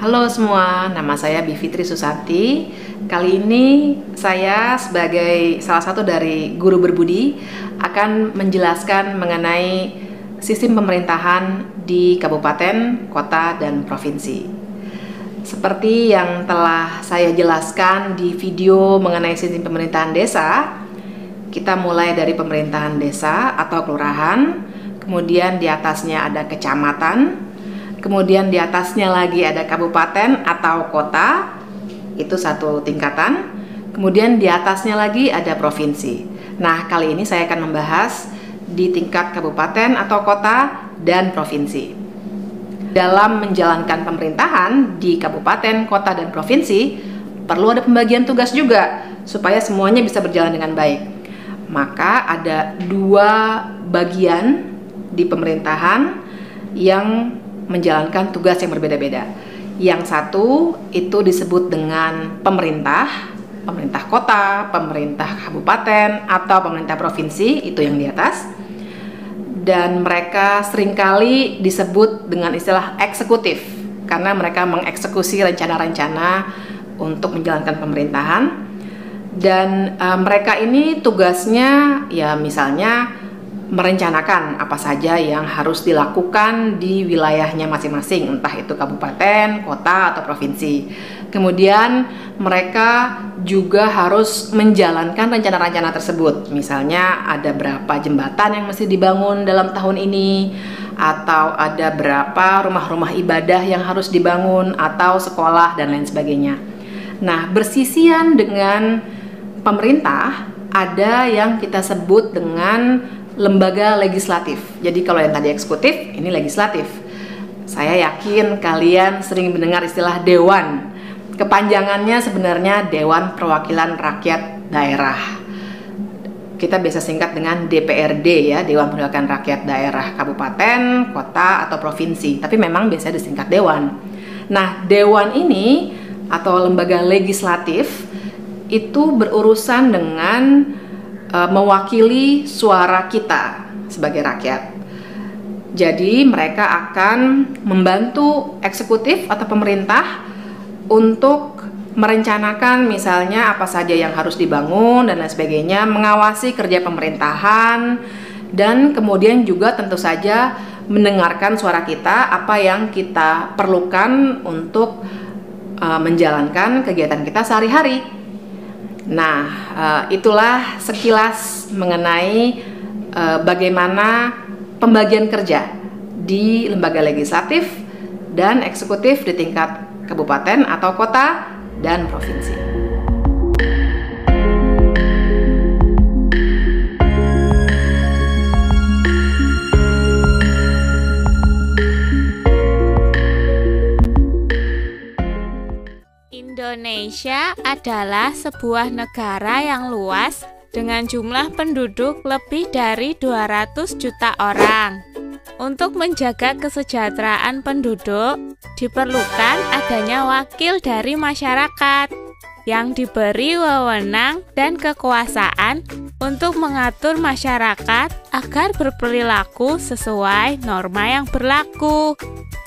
Halo semua, nama saya Bivitri Susanti. Kali ini saya sebagai salah satu dari guru berbudi akan menjelaskan mengenai sistem pemerintahan di kabupaten, kota, dan provinsi. Seperti yang telah saya jelaskan di video mengenai sistem pemerintahan desa, kita mulai dari pemerintahan desa atau kelurahan, kemudian di atasnya ada kecamatan, kemudian di atasnya lagi ada kabupaten atau kota, itu satu tingkatan. Kemudian di atasnya lagi ada provinsi. Nah, kali ini saya akan membahas di tingkat kabupaten atau kota dan provinsi. Dalam menjalankan pemerintahan di kabupaten, kota, dan provinsi, perlu ada pembagian tugas juga supaya semuanya bisa berjalan dengan baik. Maka ada dua bagian di pemerintahan yang menjalankan tugas yang berbeda-beda. Yang satu itu disebut dengan pemerintah kota, pemerintah kabupaten, atau pemerintah provinsi, itu yang di atas. Dan mereka seringkali disebut dengan istilah eksekutif karena mereka mengeksekusi rencana-rencana untuk menjalankan pemerintahan. Dan mereka ini tugasnya ya misalnya merencanakan apa saja yang harus dilakukan di wilayahnya masing-masing, entah itu kabupaten, kota, atau provinsi. Kemudian mereka juga harus menjalankan rencana-rencana tersebut. Misalnya ada berapa jembatan yang mesti dibangun dalam tahun ini, atau ada berapa rumah-rumah ibadah yang harus dibangun, atau sekolah, dan lain sebagainya. Nah, bersisian dengan pemerintah, ada yang kita sebut dengan lembaga legislatif. Jadi kalau yang tadi eksekutif, ini legislatif. Saya yakin kalian sering mendengar istilah dewan. Kepanjangannya sebenarnya Dewan Perwakilan Rakyat Daerah. Kita biasa singkat dengan DPRD ya, Dewan Perwakilan Rakyat Daerah Kabupaten, Kota, atau Provinsi. Tapi memang biasa disingkat dewan. Nah, dewan ini atau lembaga legislatif itu berurusan dengan mewakili suara kita sebagai rakyat. Jadi mereka akan membantu eksekutif atau pemerintah untuk merencanakan misalnya apa saja yang harus dibangun dan lain sebagainya, mengawasi kerja pemerintahan, dan kemudian juga tentu saja mendengarkan suara kita, apa yang kita perlukan untuk menjalankan kegiatan kita sehari-hari. Nah, itulah sekilas mengenai bagaimana pembagian kerja di lembaga legislatif dan eksekutif di tingkat kabupaten atau kota dan provinsi. Indonesia adalah sebuah negara yang luas dengan jumlah penduduk lebih dari 200 juta orang. Untuk menjaga kesejahteraan penduduk, diperlukan adanya wakil dari masyarakat yang diberi wewenang dan kekuasaan untuk mengatur masyarakat agar berperilaku sesuai norma yang berlaku.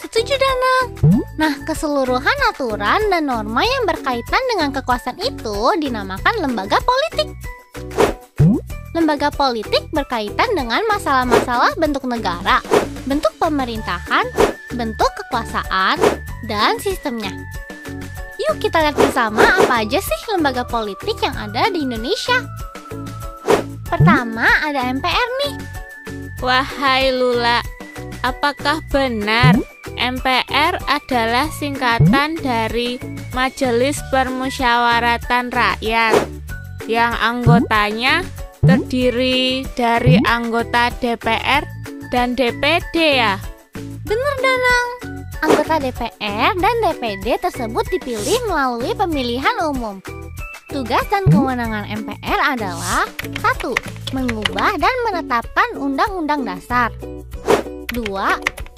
Setuju, Danang. Nah, keseluruhan aturan dan norma yang berkaitan dengan kekuasaan itu dinamakan lembaga politik. Lembaga politik berkaitan dengan masalah-masalah bentuk negara, bentuk pemerintahan, bentuk kekuasaan, dan sistemnya. Yuk kita lihat bersama apa aja sih lembaga politik yang ada di Indonesia. Pertama ada MPR nih. Wahai Lula, apakah benar MPR adalah singkatan dari Majelis Permusyawaratan Rakyat yang anggotanya terdiri dari anggota DPR dan DPD ya? Bener, Danang. Anggota DPR dan DPD tersebut dipilih melalui pemilihan umum. Tugas dan kewenangan MPR adalah 1. Mengubah dan menetapkan Undang-Undang Dasar. 2.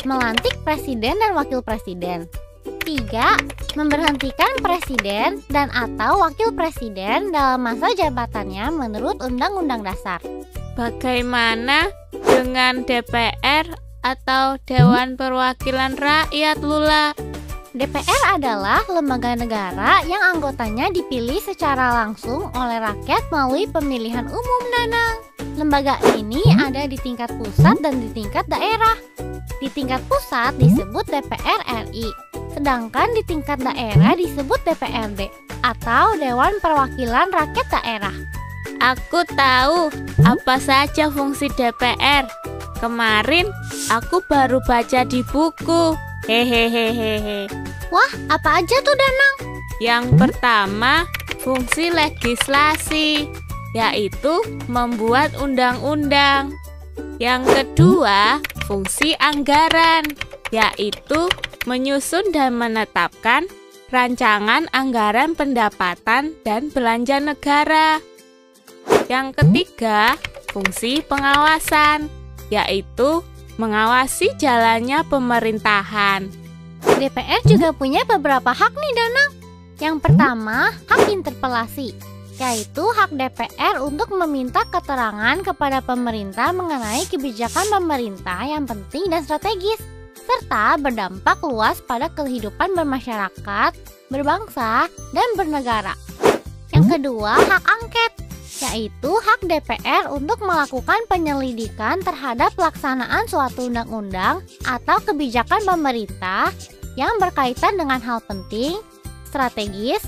Melantik presiden dan wakil presiden. 3. Memberhentikan presiden dan atau wakil presiden dalam masa jabatannya menurut Undang-Undang Dasar. Bagaimana dengan DPR atau Dewan Perwakilan Rakyat, Lula? DPR adalah lembaga negara yang anggotanya dipilih secara langsung oleh rakyat melalui pemilihan umum, Danang. Lembaga ini ada di tingkat pusat dan di tingkat daerah. Di tingkat pusat disebut DPR RI, sedangkan di tingkat daerah disebut DPRD atau Dewan Perwakilan Rakyat Daerah. Aku tahu apa saja fungsi DPR. Kemarin aku baru baca di buku. Hehehehe. Wah, apa aja tuh, Danang? Yang pertama, fungsi legislasi, yaitu membuat undang-undang. Yang kedua, fungsi anggaran, yaitu menyusun dan menetapkan rancangan anggaran pendapatan dan belanja negara. Yang ketiga, fungsi pengawasan, yaitu mengawasi jalannya pemerintahan. DPR juga punya beberapa hak nih, Danang. Yang pertama, hak interpelasi, yaitu hak DPR untuk meminta keterangan kepada pemerintah mengenai kebijakan pemerintah yang penting dan strategis, serta berdampak luas pada kehidupan bermasyarakat, berbangsa, dan bernegara. Yang kedua, hak angket, yaitu hak DPR untuk melakukan penyelidikan terhadap pelaksanaan suatu undang-undang atau kebijakan pemerintah yang berkaitan dengan hal penting, strategis,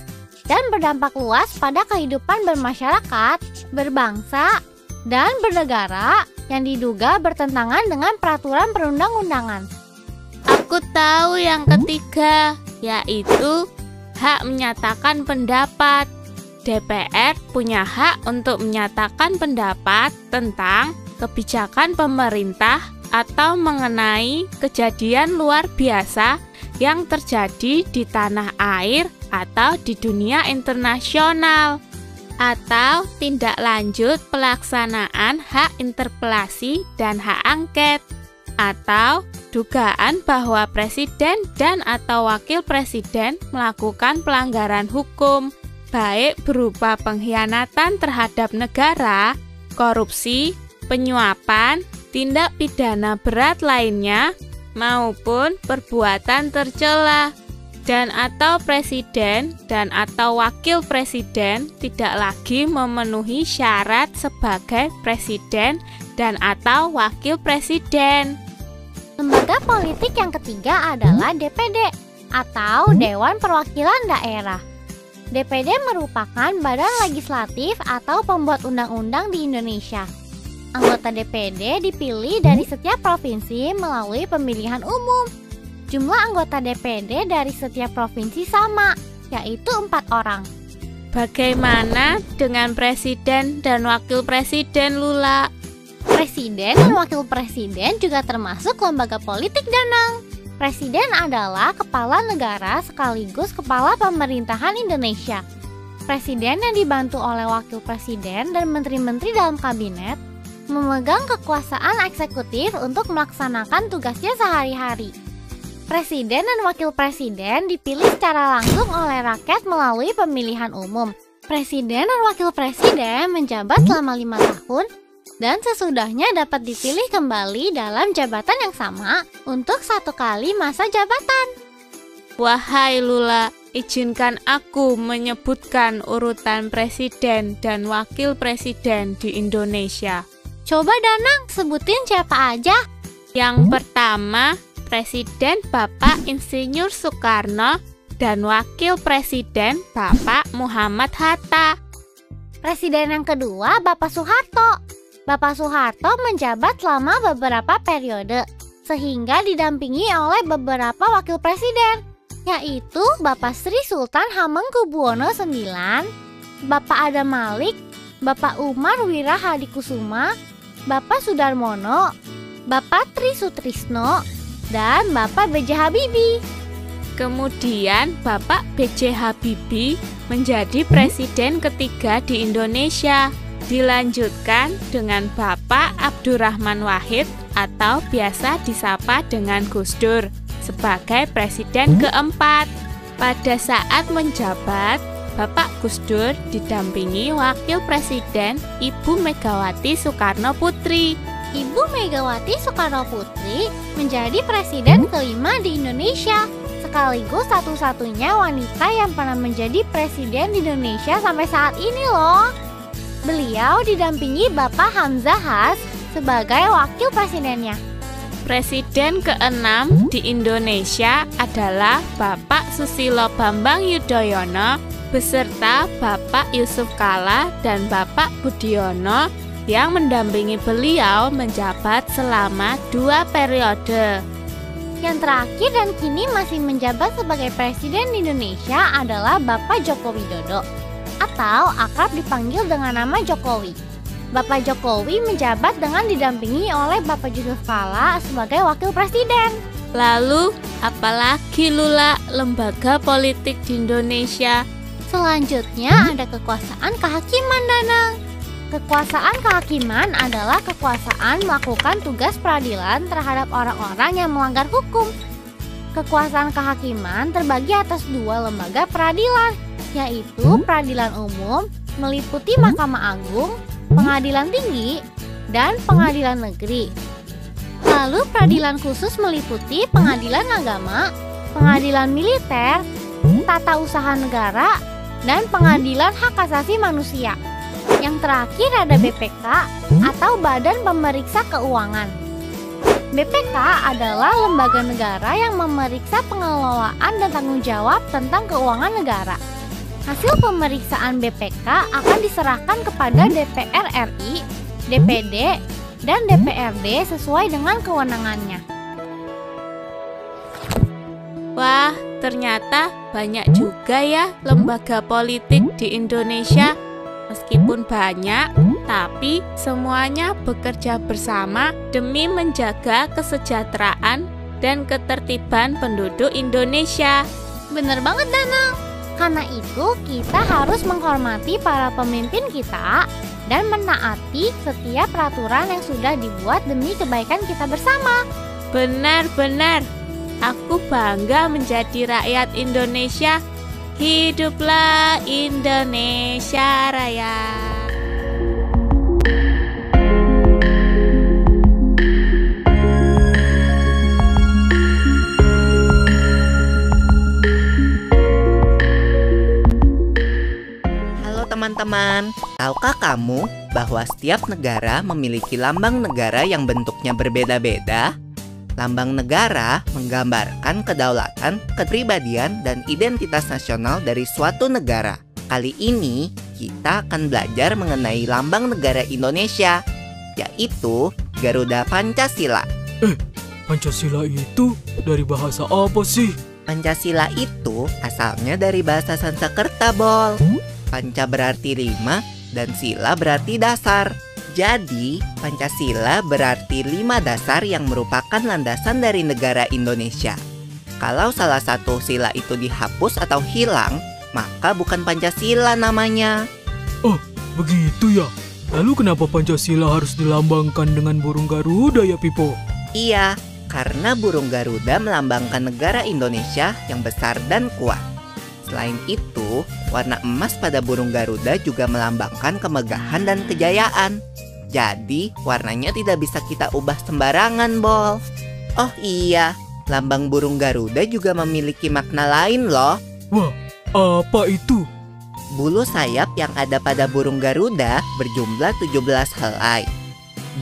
dan berdampak luas pada kehidupan bermasyarakat, berbangsa, dan bernegara yang diduga bertentangan dengan peraturan perundang-undangan. Aku tahu yang ketiga, yaitu hak menyatakan pendapat. DPR punya hak untuk menyatakan pendapat tentang kebijakan pemerintah atau mengenai kejadian luar biasa yang terjadi di tanah air atau di dunia internasional, atau tindak lanjut pelaksanaan hak interpelasi dan hak angket, atau dugaan bahwa presiden dan atau wakil presiden melakukan pelanggaran hukum, baik berupa pengkhianatan terhadap negara, korupsi, penyuapan, tindak pidana berat lainnya, maupun perbuatan tercela, dan atau presiden dan atau wakil presiden tidak lagi memenuhi syarat sebagai presiden dan atau wakil presiden. Lembaga politik yang ketiga adalah DPD atau Dewan Perwakilan Daerah. DPD merupakan badan legislatif atau pembuat undang-undang di Indonesia. Anggota DPD dipilih dari setiap provinsi melalui pemilihan umum. Jumlah anggota DPD dari setiap provinsi sama, yaitu 4 orang. Bagaimana dengan presiden dan wakil presiden, Lula? Presiden dan wakil presiden juga termasuk lembaga politik, Danang. Presiden adalah kepala negara sekaligus kepala pemerintahan Indonesia. Presiden yang dibantu oleh wakil presiden dan menteri-menteri dalam kabinet memegang kekuasaan eksekutif untuk melaksanakan tugasnya sehari-hari. Presiden dan wakil presiden dipilih secara langsung oleh rakyat melalui pemilihan umum. Presiden dan wakil presiden menjabat selama 5 tahun dan sesudahnya dapat dipilih kembali dalam jabatan yang sama untuk 1 kali masa jabatan. Wahai Lula, izinkan aku menyebutkan urutan presiden dan wakil presiden di Indonesia. Coba Danang, sebutin siapa aja. Yang pertama, Presiden Bapak Insinyur Soekarno dan Wakil Presiden Bapak Muhammad Hatta. Presiden yang kedua, Bapak Soeharto. Bapak Soeharto menjabat selama beberapa periode, sehingga didampingi oleh beberapa wakil presiden, yaitu Bapak Sri Sultan Hamengkubuwono IX, Bapak Adam Malik, Bapak Umar Wira Hadikusuma, Bapak Sudarmono, Bapak Tri Sutrisno, dan Bapak B.J. Habibie. Kemudian Bapak B.J. Habibie menjadi presiden ketiga di Indonesia. Dilanjutkan dengan Bapak Abdurrahman Wahid atau biasa disapa dengan Gus Dur sebagai presiden keempat. Pada saat menjabat, Bapak Gus Dur didampingi Wakil Presiden Ibu Megawati Soekarno Putri. Ibu Megawati Soekarno Putri menjadi presiden kelima di Indonesia sekaligus satu-satunya wanita yang pernah menjadi presiden di Indonesia sampai saat ini loh. Beliau didampingi Bapak Hamzah Has sebagai wakil presidennya. Presiden ke-6 di Indonesia adalah Bapak Susilo Bambang Yudhoyono beserta Bapak Yusuf Kala dan Bapak Budiono yang mendampingi beliau menjabat selama 2 periode. Yang terakhir dan kini masih menjabat sebagai presiden Indonesia adalah Bapak Joko Widodo atau akrab dipanggil dengan nama Jokowi. Bapak Jokowi menjabat dengan didampingi oleh Bapak Yusuf Kala sebagai wakil presiden. Lalu, apalagi Lula lembaga politik di Indonesia? Selanjutnya ada kekuasaan kehakiman, Danang. Kekuasaan kehakiman adalah kekuasaan melakukan tugas peradilan terhadap orang-orang yang melanggar hukum. Kekuasaan kehakiman terbagi atas 2 lembaga peradilan, yaitu peradilan umum meliputi Mahkamah Agung, Pengadilan Tinggi, dan Pengadilan Negeri. Lalu peradilan khusus meliputi Pengadilan Agama, Pengadilan Militer, Tata Usaha Negara, dan Pengadilan Hak Asasi Manusia. Yang terakhir ada BPK atau Badan Pemeriksa Keuangan. BPK adalah lembaga negara yang memeriksa pengelolaan dan tanggung jawab tentang keuangan negara. Hasil pemeriksaan BPK akan diserahkan kepada DPR RI, DPD, dan DPRD sesuai dengan kewenangannya. Wah, ternyata banyak juga ya lembaga politik di Indonesia. Meskipun banyak, tapi semuanya bekerja bersama demi menjaga kesejahteraan dan ketertiban penduduk Indonesia. Bener banget, Danang. Karena itu, kita harus menghormati para pemimpin kita dan menaati setiap peraturan yang sudah dibuat demi kebaikan kita bersama. Benar-benar, aku bangga menjadi rakyat Indonesia. Hiduplah Indonesia Raya. Halo teman-teman, tahukah kamu bahwa setiap negara memiliki lambang negara yang bentuknya berbeda-beda? Lambang negara menggambarkan kedaulatan, kepribadian, dan identitas nasional dari suatu negara. Kali ini, kita akan belajar mengenai lambang negara Indonesia, yaitu Garuda Pancasila. Pancasila itu dari bahasa apa sih? Pancasila itu asalnya dari bahasa Sanskerta, Bol. Panca berarti 5, dan sila berarti dasar. Jadi, Pancasila berarti 5 dasar yang merupakan landasan dari negara Indonesia. Kalau salah satu sila itu dihapus atau hilang, maka bukan Pancasila namanya. Oh, begitu ya? Lalu kenapa Pancasila harus dilambangkan dengan burung Garuda ya, Pipo? Iya, karena burung Garuda melambangkan negara Indonesia yang besar dan kuat. Selain itu, warna emas pada burung Garuda juga melambangkan kemegahan dan kejayaan. Jadi, warnanya tidak bisa kita ubah sembarangan, Bol. Oh iya, lambang burung Garuda juga memiliki makna lain loh. Wah, apa itu? Bulu sayap yang ada pada burung Garuda berjumlah 17 helai.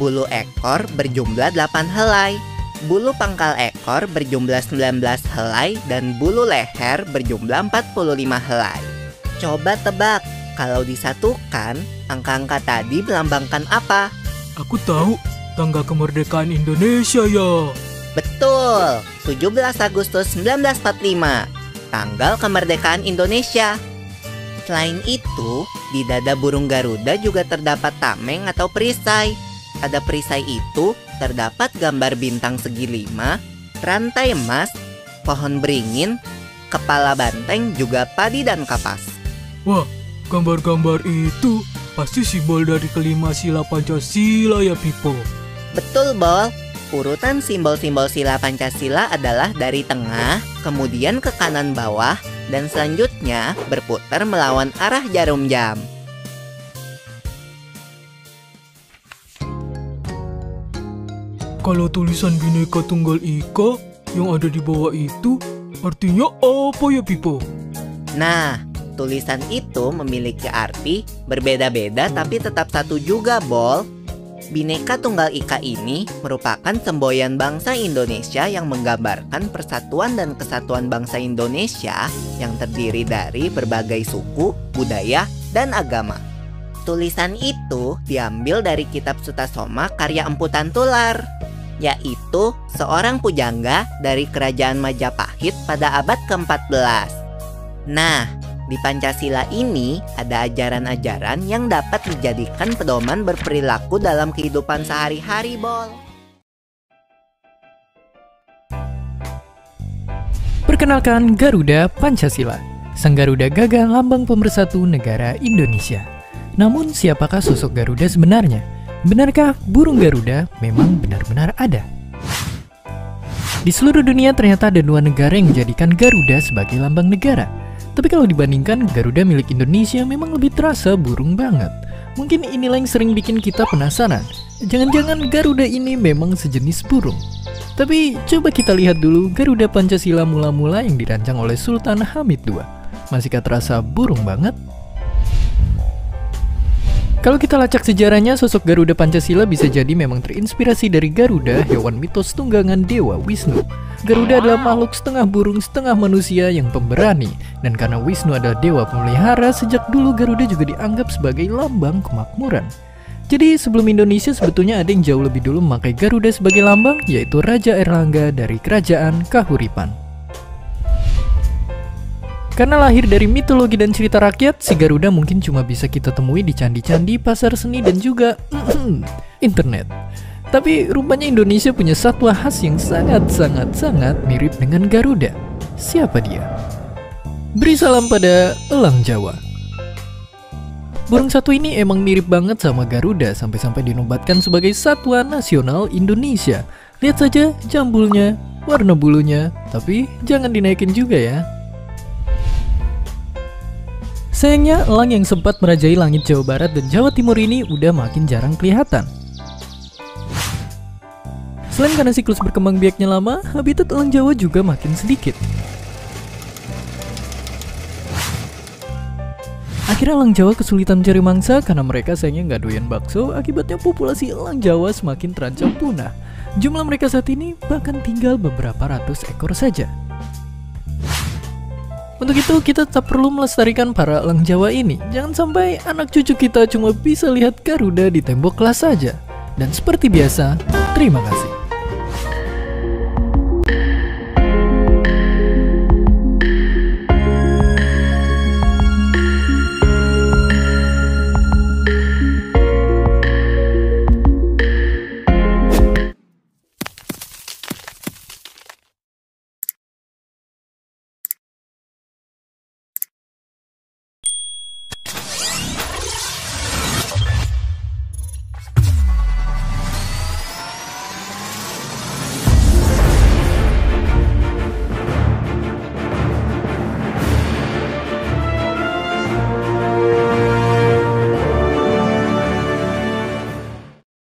Bulu ekor berjumlah 8 helai. Bulu pangkal ekor berjumlah 19 helai dan bulu leher berjumlah 45 helai. Coba tebak, kalau disatukan, angka-angka tadi melambangkan apa? Aku tahu, tanggal kemerdekaan Indonesia ya. Betul, 17 Agustus 1945, tanggal kemerdekaan Indonesia. Selain itu, di dada burung Garuda juga terdapat tameng atau perisai. Pada perisai itu terdapat gambar bintang segi 5, rantai emas, pohon beringin, kepala banteng, juga padi dan kapas. Wah, gambar-gambar itu pasti simbol dari kelima sila Pancasila ya, Pipo. Betul, Bol. Urutan simbol-simbol sila Pancasila adalah dari tengah, kemudian ke kanan bawah, dan selanjutnya berputar melawan arah jarum jam. Kalau tulisan Bhinneka Tunggal Ika yang ada di bawah itu Artinya apa ya, Pipo? Nah, tulisan itu memiliki arti berbeda-beda tapi tetap satu juga, Bol. Bhinneka Tunggal Ika ini merupakan semboyan bangsa Indonesia yang menggambarkan persatuan dan kesatuan bangsa Indonesia yang terdiri dari berbagai suku, budaya, dan agama. Tulisan itu diambil dari kitab Sutasoma karya Empu Tantular, yaitu seorang pujangga dari kerajaan Majapahit pada abad ke-14. Nah, di Pancasila ini ada ajaran-ajaran yang dapat dijadikan pedoman berperilaku dalam kehidupan sehari-hari, Bol. Perkenalkan Garuda Pancasila. Sang Garuda Gagah lambang pemersatu negara Indonesia. Namun siapakah sosok Garuda sebenarnya? Benarkah burung Garuda memang benar-benar ada? Di seluruh dunia ternyata ada 2 negara yang menjadikan Garuda sebagai lambang negara. Tapi kalau dibandingkan, Garuda milik Indonesia memang lebih terasa burung banget. Mungkin inilah yang sering bikin kita penasaran. Jangan-jangan Garuda ini memang sejenis burung. Tapi coba kita lihat dulu Garuda Pancasila mula-mula yang dirancang oleh Sultan Hamid II. Masihkah terasa burung banget? Kalau kita lacak sejarahnya, sosok Garuda Pancasila bisa jadi memang terinspirasi dari Garuda, hewan mitos tunggangan Dewa Wisnu. Garuda adalah makhluk setengah burung, setengah manusia yang pemberani. Dan karena Wisnu adalah dewa pemelihara, sejak dulu Garuda juga dianggap sebagai lambang kemakmuran. Jadi sebelum Indonesia sebetulnya ada yang jauh lebih dulu memakai Garuda sebagai lambang, yaitu Raja Airlangga dari Kerajaan Kahuripan. Karena lahir dari mitologi dan cerita rakyat, si Garuda mungkin cuma bisa kita temui di candi-candi, pasar seni, dan juga internet. Tapi rupanya Indonesia punya satwa khas yang sangat mirip dengan Garuda. Siapa dia? Beri salam pada elang Jawa. Burung satu ini emang mirip banget sama Garuda, sampai-sampai dinobatkan sebagai satwa nasional Indonesia. Lihat saja jambulnya, warna bulunya, tapi jangan dinaikin juga ya. Sayangnya, elang yang sempat merajai langit Jawa Barat dan Jawa Timur ini udah makin jarang kelihatan. Selain karena siklus berkembang biaknya lama, habitat elang Jawa juga makin sedikit. Akhirnya elang Jawa kesulitan mencari mangsa karena mereka sayangnya nggak doyan bakso, akibatnya populasi elang Jawa semakin terancam punah. Jumlah mereka saat ini bahkan tinggal beberapa ratus ekor saja. Untuk itu, kita tetap perlu melestarikan para elang Jawa ini. Jangan sampai anak cucu kita cuma bisa lihat Garuda di tembok kelas saja. Dan seperti biasa, terima kasih.